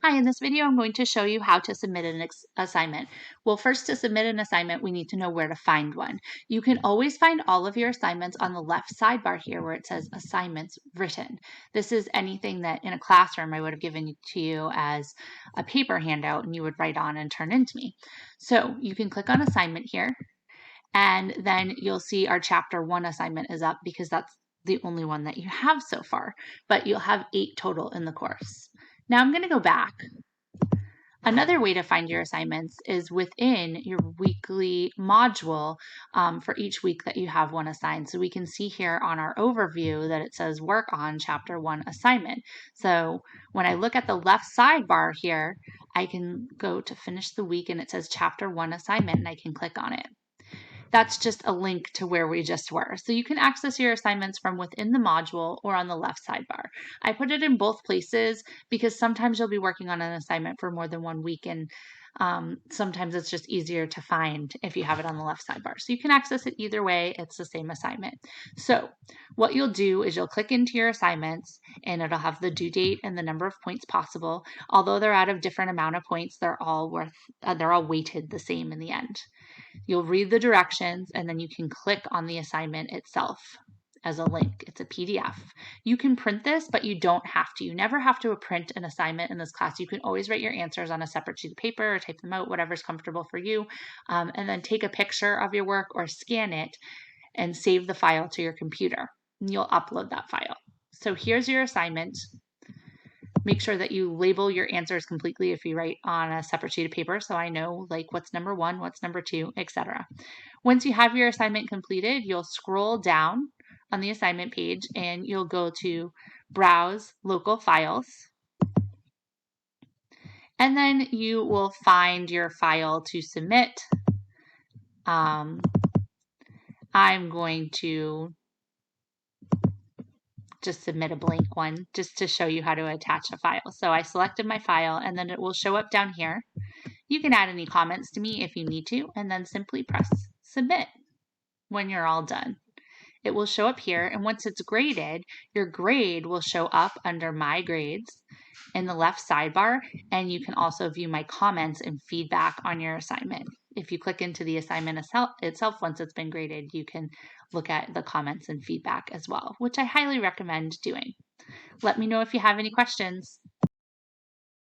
Hi, in this video, I'm going to show you how to submit an assignment. Well, first, to submit an assignment, we need to know where to find one. You can always find all of your assignments on the left sidebar here where it says Assignments Written. This is anything that in a classroom I would have given to you as a paper handout and you would write on and turn into me. So you can click on Assignment here, and then you'll see our Chapter 1 assignment is up because that's the only one that you have so far, but you'll have 8 total in the course. Now I'm going to go back. Another way to find your assignments is within your weekly module for each week that you have one assigned. So we can see here on our overview that it says work on Chapter 1 assignment. So when I look at the left sidebar here, I can go to finish the week and it says Chapter 1 assignment and I can click on it. That's just a link to where we just were. So you can access your assignments from within the module or on the left sidebar. I put it in both places because sometimes you'll be working on an assignment for more than 1 week, and sometimes it's just easier to find if you have it on the left sidebar. So you can access it either way. It's the same assignment. So what you'll do is you'll click into your assignments and it'll have the due date and the number of points possible. Although they're at a different amount of points, they're all weighted the same in the end. You'll read the directions and then you can click on the assignment itself as a link. It's a PDF. You can print this, but you don't have to. You never have to print an assignment in this class. You can always write your answers on a separate sheet of paper or type them out, whatever's comfortable for you, and then take a picture of your work or scan it and save the file to your computer. And you'll upload that file. So here's your assignment. Make sure that you label your answers completely if you write on a separate sheet of paper, so I know like what's number 1, what's number 2, etc. Once you have your assignment completed, you'll scroll down on the assignment page and you'll go to Browse Local Files. And then you will find your file to submit. I'm going to just submit a blank one just to show you how to attach a file. So I selected my file and then it will show up down here. You can add any comments to me if you need to, and then simply press submit when you're all done. It will show up here, and once it's graded, your grade will show up under My Grades in the left sidebar, and you can also view my comments and feedback on your assignment. If you click into the assignment itself, once it's been graded, you can look at the comments and feedback as well, which I highly recommend doing. Let me know if you have any questions.